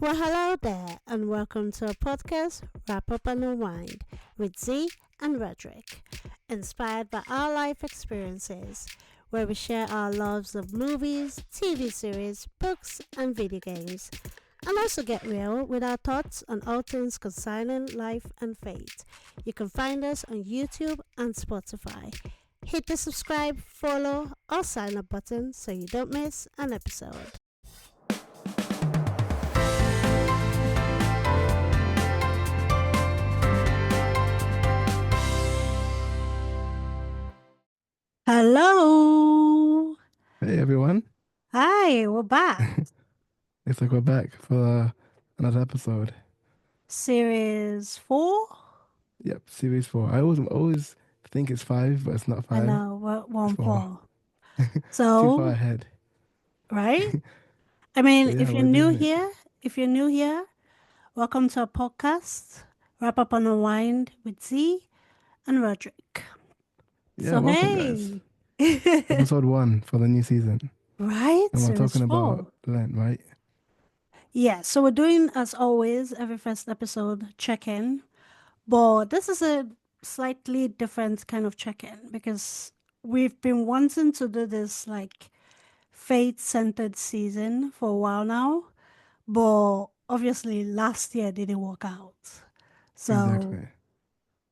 Well, hello there, and welcome to our podcast, Up Unwind, with Zeé and Roderick, inspired by our life experiences, where we share our loves of movies, TV series, books, and video games, and also get real with our thoughts on all things concerning life and faith. You can find us on YouTube and Spotify. Hit the subscribe, follow, or sign up button so you don't miss an episode. Hello. Hey everyone, Hi, we're back. it's like we're back for another episode. Series 4? Yep, series 4. I always think it's 5, but it's not I 5. know, we're It's 1 4. 4. Too far So, ahead. right? I mean, But yeah, we're doing it. if you're new here, welcome to our podcast, Wrap Up on Unwind with Z and Roderick. Yeah, So, welcome guys. hey. Episode 1 for the new season. Right? And we're Series talking about 4. Lent, right? Yeah, so we're doing, as always, every first episode check-in. But this is a slightly different kind of check-in because we've been wanting to do this like faith-centered season for a while now, but obviously last year didn't work out. So Exactly.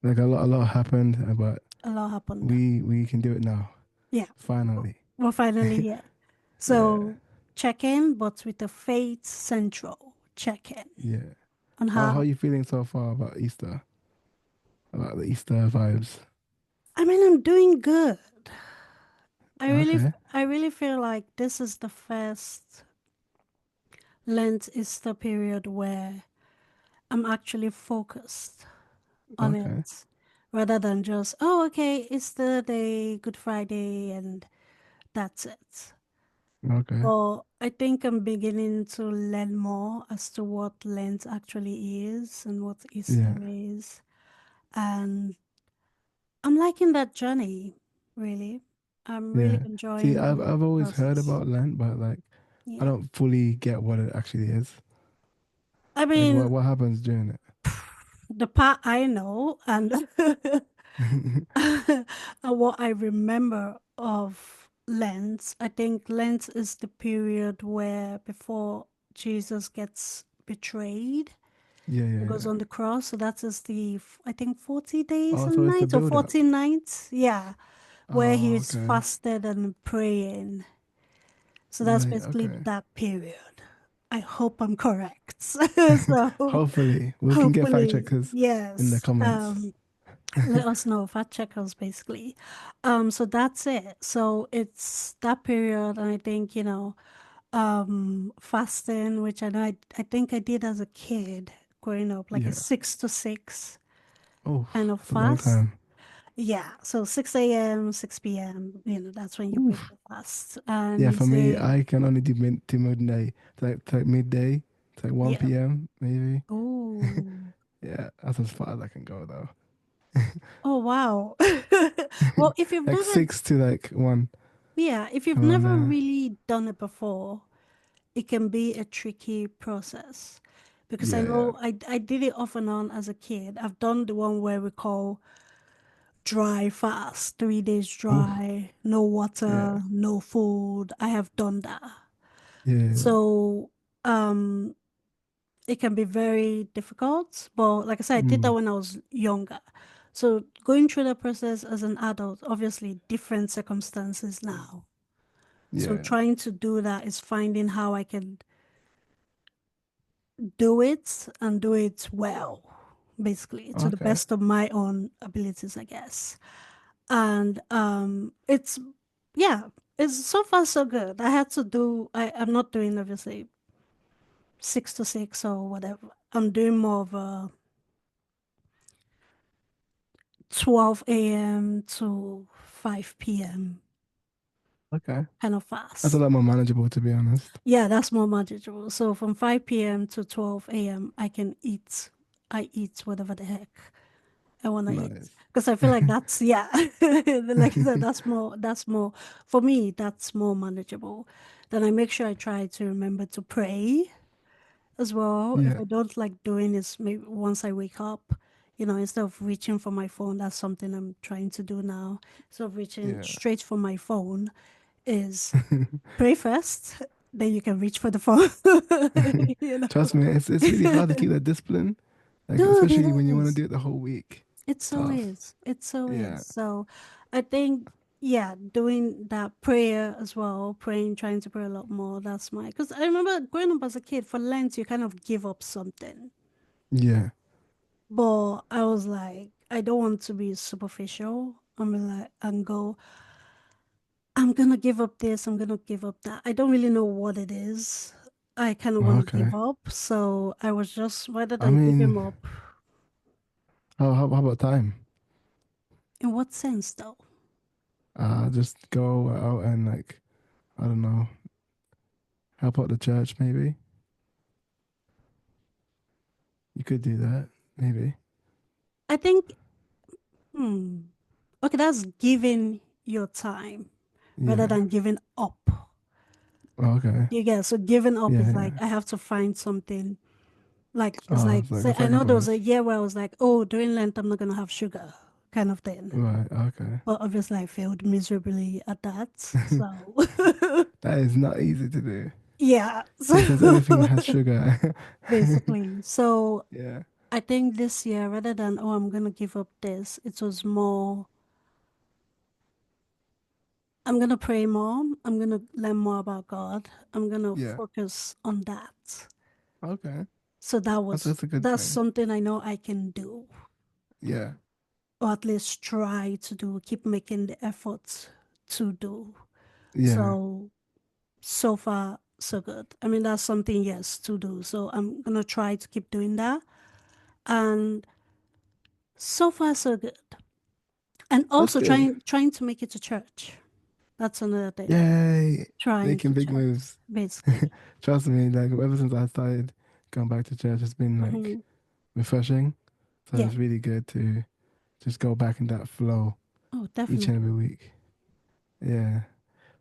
Like a lot happened, but a lot happened. we can do it now. Yeah, Finally. we're finally here. Yeah, So check-in, but with a faith central check-in yeah. on How how. are you feeling so far about Easter? About the Easter vibes? I mean, I'm doing good. I really, Okay, I really feel like this is the first Lent is the period where I'm actually focused on okay. it rather than just, oh, okay, it's the day, Good Friday, and that's it. Okay. But I think I'm beginning to learn more as to what Lent actually is and what Easter Yeah. is. And I'm liking that journey, really. I'm really Yeah. See, enjoying the I've always heard process. about Lent, but like I Yeah. don't fully get what it actually is. I Like mean, what happens during it? the part I know and and what I remember of Lent, I think Lent is the period where before Jesus gets betrayed Yeah, yeah, and goes yeah. on the cross. So that is I think 40 days Oh, and so it's the nights or build 40 up. nights. Yeah, where Oh, he's okay. fasted and praying. So that's Right, basically okay. that period. I hope I'm correct. So Hopefully, we can get fact hopefully, checkers in the yes. comments. Let us know, fact checkers basically. So that's it. So it's that period, and I think, fasting, which I think I did as a kid growing up, like a Yeah. 6 to 6 Oh, kind of that's a long fast. time. Yeah, so 6 a.m., 6 p.m., that's when you break Oof. the fast. And Yeah, you for me, say, I can only do to midday. It's like midday. It's like 1 yeah. p.m. maybe. Oh, Yeah, that's as far as I can go though. oh, wow. Well, Like 6 to like 1 if you've around never there. really done it before, it can be a tricky process because I Yeah, yeah. know I did it off and on as a kid. I've done the one where we call dry fast, 3 days Oof. dry, no Yeah. water, no food. I have done that. Yeah, yeah. So um it can be very difficult, but like I said, I did that Mm. when I was younger. So going through the process as an adult, obviously different circumstances now. So Yeah. trying to do that is finding how I can do it and do it well, basically, to the Okay. best of my own abilities, I guess. And it's yeah, it's so far so good. I'm not doing obviously 6 to 6 or whatever. I'm doing more of a 12 a.m. to 5 p.m. Okay. kind of That's a fast. lot more manageable, to be honest. Yeah, that's more manageable. So from 5 p.m. to 12 a.m. I eat whatever the heck I want to eat Nice. because I feel like that's yeah, like I said, that's more for me. That's more manageable. Then I make sure I try to remember to pray as well. If Yeah. I don't like doing is maybe once I wake up, instead of reaching for my phone, that's something I'm trying to do now. Instead of reaching Yeah. straight for my phone, is pray first, then you can reach for the phone. you know, Trust me, it's really hard to keep that discipline. Like Dude, it especially when you want to is. do it the whole week. It It's so tough. is. It so is. Yeah. So I think, yeah, doing that prayer as well, praying, trying to pray a lot more. That's my, because I remember growing up as a kid for Lent, you kind of give up something. Yeah. But I was like, I don't want to be superficial. I'm like, and go, I'm going to give up this, I'm going to give up that. I don't really know what it is. I kind of Oh, want to okay. give up. So I was just, rather I than give mean, him up, how about time? in what sense though? Just go out and like I don't know, help out the church maybe. You could do that maybe. I think, hmm, okay, that's giving your time rather Yeah. than giving up. Oh, okay. You get so giving up Yeah. is like Yeah. I have to find something. Like it's Oh, like it's like say a I know there was a sacrifice. year where I was like, oh, during Lent I'm not gonna have sugar, kind of thing. Right. Okay. But obviously I failed miserably at that. So That is not easy to do. yeah. Since everything So has sugar. basically, so Yeah. I think this year rather than oh I'm gonna give up this, it was more I'm gonna pray more. I'm gonna learn more about God. I'm gonna Yeah. focus on that. Okay. So That's a good that's thing. something I know I can do, Yeah. or at least try to do. Keep making the efforts to do. Yeah. So so far so good. I mean that's something yes to do. So I'm gonna try to keep doing that. And so far so good. And That's also good. trying to make it to church. That's another thing. Yay. Trying Making to big church, moves. basically. Trust me, like ever since I started going back to church, it's been like Hmm. refreshing. So Yeah. it's really good to just go back in that flow Oh, each and every definitely. week. Yeah.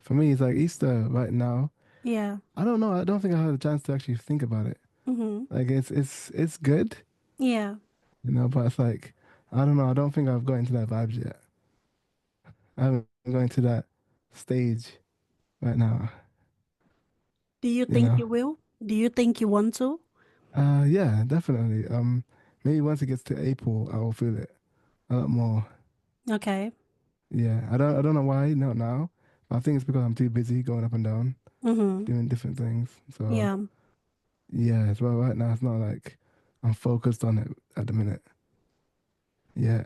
For me, it's like Easter right now. Yeah. I don't know. I don't think I had a chance to actually think about it. Hmm. Like it's good, Yeah. but it's like I don't know. I don't think I've got into that vibes yet. I haven't got into that stage right now. Do you You think know. you will? Do you think you want to? Yeah, definitely. Maybe once it gets to April, I will feel it a lot more. Okay. Yeah, I don't know why, not now. I think it's because I'm too busy going up and down, Mm-hmm. doing different things. So Yeah. yeah, as well right now it's not like I'm focused on it at the minute. Yeah,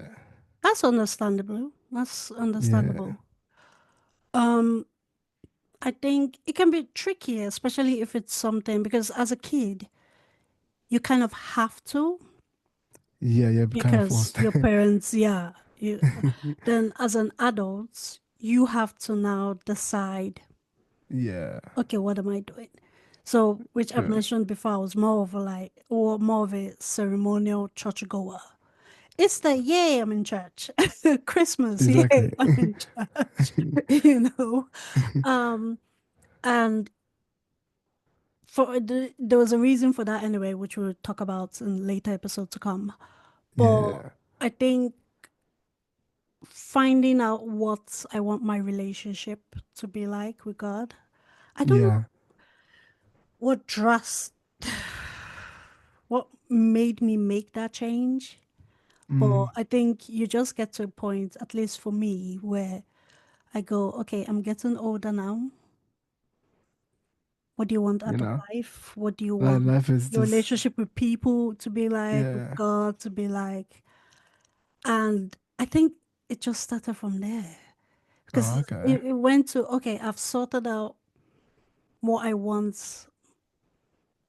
That's understandable. That's yeah, understandable. Um, I think it can be tricky, especially if it's something because as a kid, you kind of have to yeah, yeah, kind of because forced. your parents, yeah. You then as an adult, you have to now decide, Yeah, okay, what am I doing? So, which I've true. mentioned before, I was more of a like, or more of a ceremonial churchgoer. It's the yay, I'm in church. Christmas, yay, Exactly. I'm in church. you know, um, and there was a reason for that anyway, which we'll talk about in later episodes to come. But Yeah, I think finding out what I want my relationship to be like with God, I don't know yeah, what dress, what made me make that change. But mm, I think you just get to a point, at least for me, where I go, okay, I'm getting older now. What do you want you out of know, life? What do you like want life is your just relationship with people to be like, with yeah. God to be like? And I think it just started from there because Oh, okay. it went to, okay, I've sorted out what I want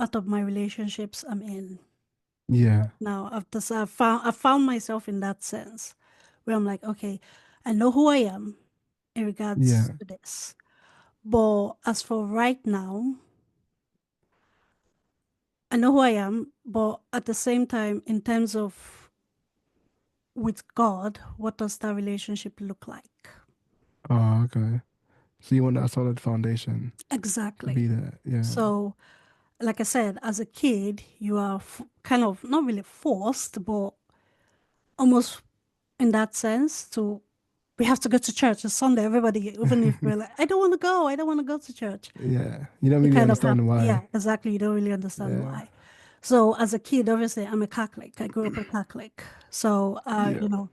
out of my relationships I'm in. Yeah, Now I found myself in that sense where I'm like, okay, I know who I am in regards yeah, to this. But as for right now, I know who I am, but at the same time, in terms of with God, what does that relationship look like? oh, okay. So you want that solid foundation to Exactly. be there. Yeah, So, like I said, as a kid, you are kind of not really forced, but almost in that sense to we have to go to church. It's Sunday. Everybody, even if we're like, I don't want to go. I don't want to go to church. Yeah. You don't You really kind of have, understand yeah, why. exactly. You don't really understand Yeah. why. So as a kid, obviously, I'm a Catholic. I grew up a Catholic. So, Yeah.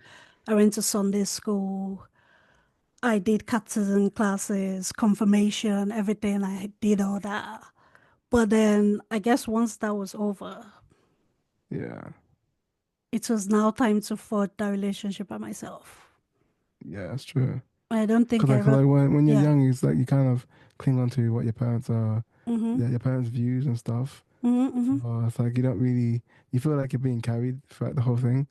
I went to Sunday school. I did catechism classes, confirmation, everything. I did all that. But then I guess once that was over, Yeah. it was now time to forge that relationship by myself. Yeah, that's true. I don't think Cause I like, 'cause ever, like when you're yeah. young, it's like you kind of cling on to what your parents are, Mm-hmm. yeah, your parents' views and stuff. Mm-hmm, mm-hmm. So it's like you don't really, you feel like you're being carried throughout the whole thing.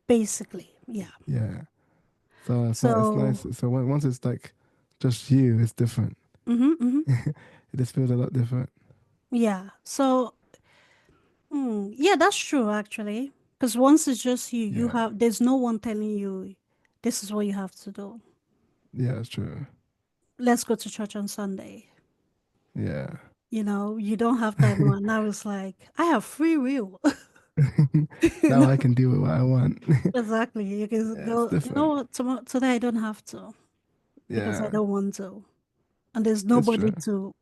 Basically, yeah. Yeah. So it's So, nice. So once it's like just you, it's different. mm-hmm, mm-hmm. It just feels a lot different. Yeah. So, yeah, that's true actually. Because once it's just you, Yeah. there's no one telling you this is what you have to do. Yeah, it's true. Let's go to church on Sunday. Yeah. You don't have that anymore. Now it's like, I have free will. Now I can do what I want. Exactly. You can Yeah, it's go, you know different. what, today I don't have to because I Yeah, don't want to. And there's it's nobody true. to,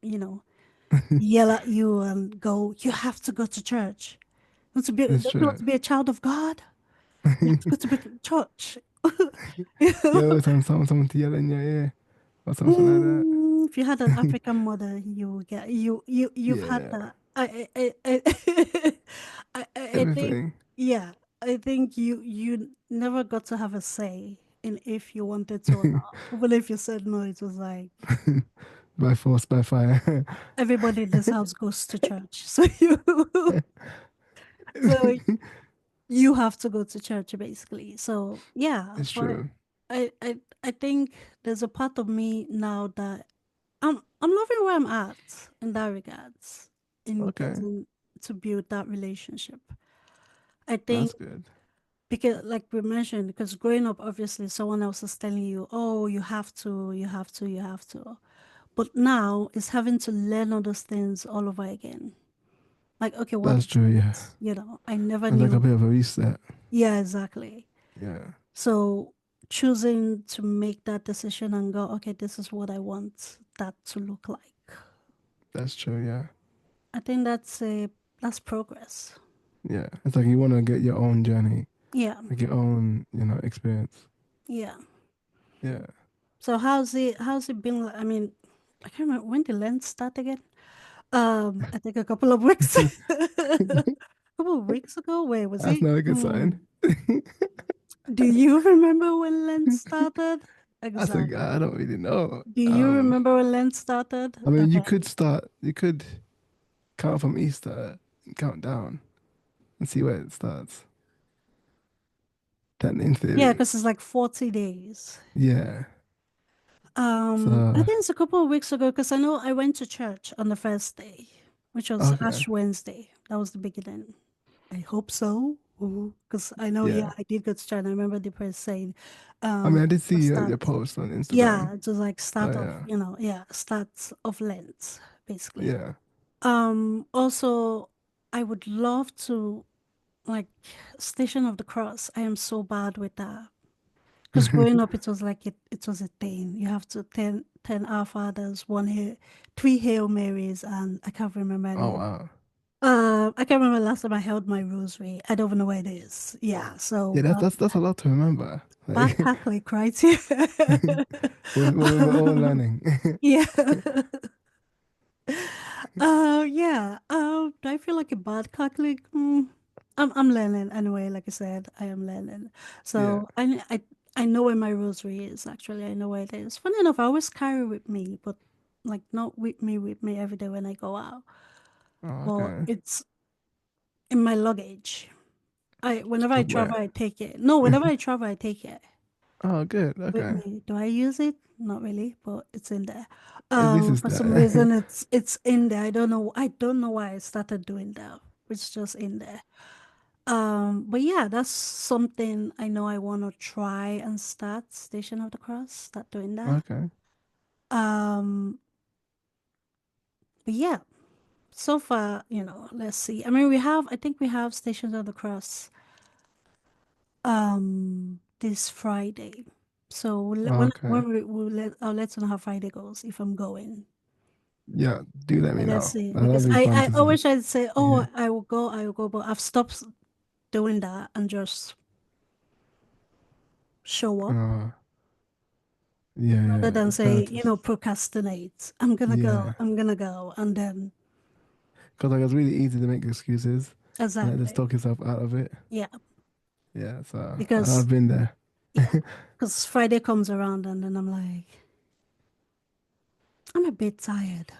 yell at you and go, you have to go to church. It's Don't you want true. to be a child of God? You have to go to church. You You know? always have someone to yell in your ear or something like that. If you had an African mother, you will get you've had Yeah, that. I think everything. yeah. I think you never got to have a say in if you wanted to or not. Even if you said no, it was like By force, by fire. everybody in this house goes to church, so so you have to go to church basically. So yeah, It's but true. I think there's a part of me now that I'm loving where I'm at in that regards in Okay, getting to build that relationship. I think that's good. because like we mentioned, because growing up obviously someone else is telling you, oh, you have to, you have to, you have to. But now it's having to learn all those things all over again. Like, okay, what That's is true, yeah. Lent? I never It's like a knew. bit of a reset. Yeah, exactly. Yeah, So choosing to make that decision and go, okay, this is what I want that to look like. that's true, yeah. I think that's progress. Yeah, it's like you want to get your own journey, Yeah, like your own, experience. yeah. Yeah. So how's it been? I mean, I can't remember when the Lent start again. I think a couple of weeks, a couple of weeks ago. Wait, was That's it? not a good sign. Do you remember when Lent started? I think Exactly. I don't really know. Do you remember when Lent started? I mean, Okay. you could count from Easter and count down and see where it starts. Then in Yeah, theory, because it's like 40 days. yeah. I So think it's a couple of weeks ago because I know I went to church on the first day, which was okay, Ash Wednesday. That was the beginning. I hope so. Because I know, yeah, yeah. I did go to church. I remember the person saying, I mean, I did the see start. your post on Instagram. Yeah, it was like So start of, yeah, yeah, start of Lent, basically. yeah. Also, I would love to like Station of the Cross. I am so bad with that. Because growing up, it was like it was a thing. You have to ten Our Fathers, three Hail Marys, and I can't remember Oh anymore. wow. I can't remember last time I held my rosary. I don't even know where it is. Yeah, so Yeah, that's a lot to remember. bad Like Catholic, right? Yeah. we're all learning. Yeah. Yeah. Do I feel like a bad Catholic? I'm learning anyway. Like I said, I am learning. Yeah. So I know where my rosary is. Actually, I know where it is. Funny enough, I always carry with me, but like not with me every day when I go out. Oh, But okay. it's in my luggage. I whenever I travel, Somewhere. I take it. No, whenever I travel, I take it Oh, good. with Okay. me. Do I use it? Not really, but it's in there. At least it's For some there. reason, it's in there. I don't know. I don't know why I started doing that. It's just in there. But yeah, that's something I know I want to try and start. Station of the Cross. Start doing that. Okay. Um, but yeah. so far, let's see. I mean, I think we have Stations of the Cross this Friday. So Okay. I'll let you know how Friday goes if I'm going. Yeah, do let me Let's know. see, That'll because be fun I to see. wish I'd say, Yeah. oh, I will go, but I've stopped doing that and just show up Uh, yeah, rather yeah. than It's better say, to just, procrastinate. yeah. I'm gonna go, and then Because like it's really easy to make excuses and like just exactly, talk yourself out of it. yeah, Yeah, so because I've been there. yeah, because Friday comes around and then I'm like, I'm a bit tired,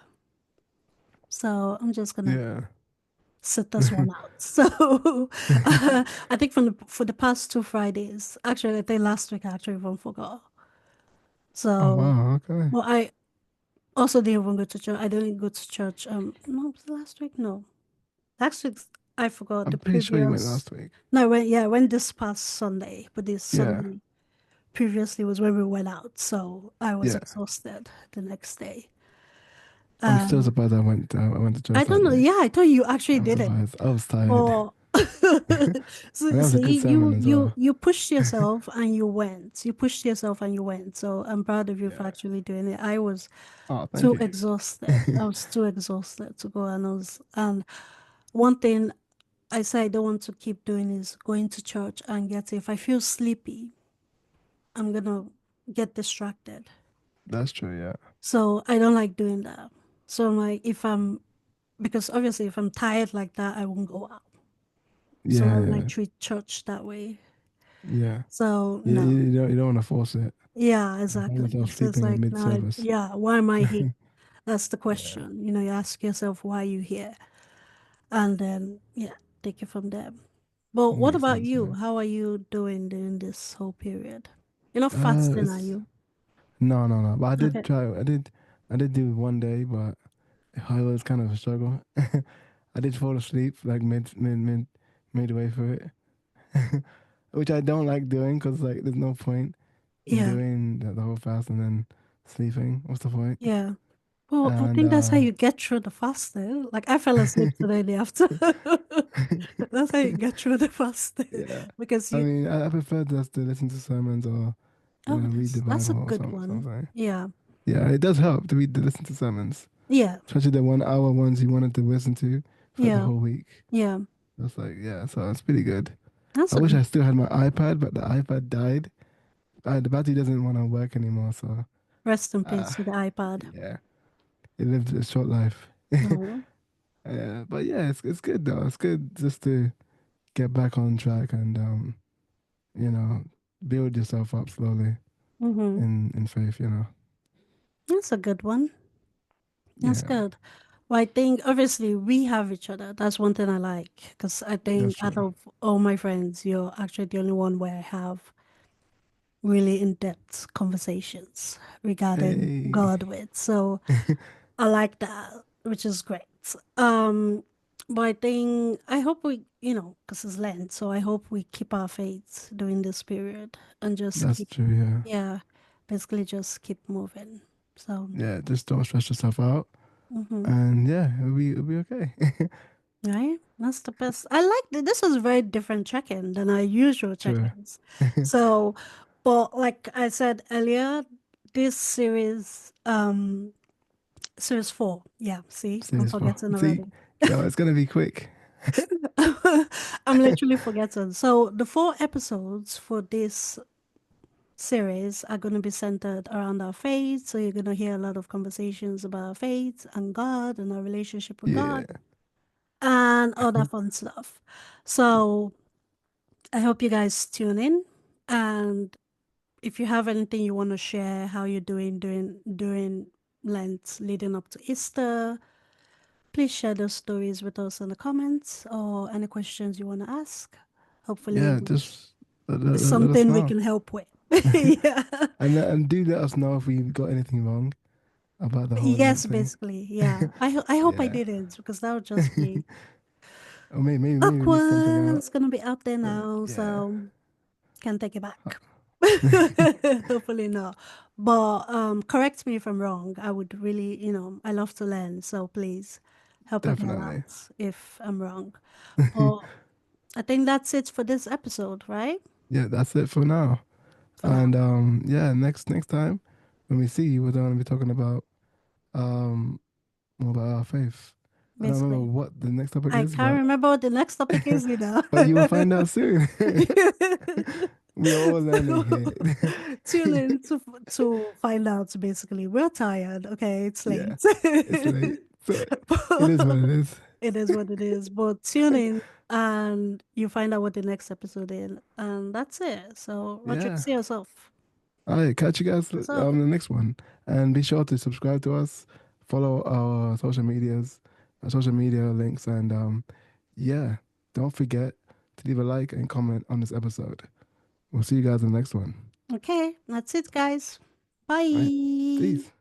so I'm just gonna Yeah. sit this one out. So I think for the past two Fridays, actually, I think last week I actually even forgot. Oh So, wow, okay. well, I also didn't even go to church. I didn't go to church. No, was it last week? No, last week I forgot the I'm pretty sure you went previous. last week. No, I went this past Sunday, but this Yeah. Sunday previously was when we went out, so I was Yeah. exhausted the next day. I'm still Um, surprised I went to I church don't that know. day. Yeah, I thought you actually I'm did it. surprised. I was tired. But And so that was a good see, sermon as well. you pushed yourself and you went. You pushed yourself and you went. So I'm proud of you for Yeah. actually doing it. I was Oh, thank too you. exhausted. I was too exhausted to go, and one thing I say I don't want to keep doing is going to church and get if I feel sleepy, I'm gonna get distracted. That's true, yeah. So I don't like doing that. So I'm like, because obviously if I'm tired like that, I won't go out. So I Yeah, don't like yeah. treat church that way. Yeah. So You, no. you don't want to force it. Yeah, You find exactly. yourself So it's sleeping in like, mid no, service. yeah, why am I here? That's the Yeah. question. You ask yourself why you here, and then yeah, take it from there. But what Makes about sense, you? yeah. How are you doing during this whole period? You're not fasting, are It's you? no, no, no. But I did Okay. try. I did do one day, but it was kind of a struggle. I did fall asleep like midway through it, which I don't like doing because like there's no point in Yeah, doing the whole fast and then sleeping. What's the point? yeah. Well, I And think that's how you get through the fasting. Like I fell asleep today in the afternoon. That's how you get through the fasting yeah, because I you. mean, I prefer just to listen to sermons or Oh, read the that's Bible a or good one. something. Yeah, Yeah, it does help to listen to sermons, yeah, especially the 1 hour ones you wanted to listen to for like the yeah, whole week. yeah. That's like yeah, so it's pretty good. That's I a wish good. I still had my iPad, but the iPad died. The battery doesn't want to work anymore, so Rest in uh, peace with the iPad. yeah, it lived a short life. No. But yeah, it's good though. It's good just to get back on track and you know, build yourself up slowly Mm-hmm. in faith. You know, That's a good one. That's yeah, good. Well, I think obviously we have each other. That's one thing I like because I that's think out true. of all my friends, you're actually the only one where I have really in-depth conversations regarding Hey, God with. So I like that, which is great. Um, but I think I hope because it's Lent, so I hope we keep our faith during this period and just that's keep, true. Yeah, yeah, basically just keep moving. So, yeah. Just don't stress yourself out, mm-hmm. and yeah, it'll be okay. Right? That's the best. I like that. This is very different check-in than our usual True. check-ins. So, but like I said earlier, this series four. Yeah, see, I'm Series four. forgetting See, already. yo, it's gonna be quick. I'm literally forgetting. So the four episodes for this series are going to be centered around our faith. So you're going to hear a lot of conversations about our faith and God and our relationship with Yeah, God and all that fun stuff. So I hope you guys tune in. And if you have anything you want to share, how you're doing during Lent leading up to Easter, please share those stories with us in the comments or any questions you want to ask. Hopefully, yeah. Just it's let us something we know, can help with. Yeah. and do let us know if we got anything wrong about the whole Yes, Lent thing. basically. Yeah. I hope I Yeah, didn't because that would just be or maybe we missed something awkward. out. It's going to be out there But now. yeah. So can take it back. Hopefully not. But correct me if I'm wrong. I would really, I love to learn. So please. help a girl Definitely. out if I'm wrong. But I think that's it for this episode, right? Yeah, that's it for now. For now. And yeah, next time when we see you, we're going to be talking about um more about our faith. I don't remember Basically. what the next topic I is, can't remember what the next topic is, you know. but you will find out soon. We are all learning So, here. tune in to find out. Basically, we're tired. Okay, it's Yeah, late. it's late, so it is what it is. It is what it is. But tune in and you find out what the next episode is, and that's it. So, Roderick, Yeah. see yourself. All right, catch you guys So, on the next one, and be sure to subscribe to us, follow our social media links, and yeah, don't forget to leave a like and comment on this episode. We'll see you guys in the next one. okay, that's it, guys. All right, Bye. peace.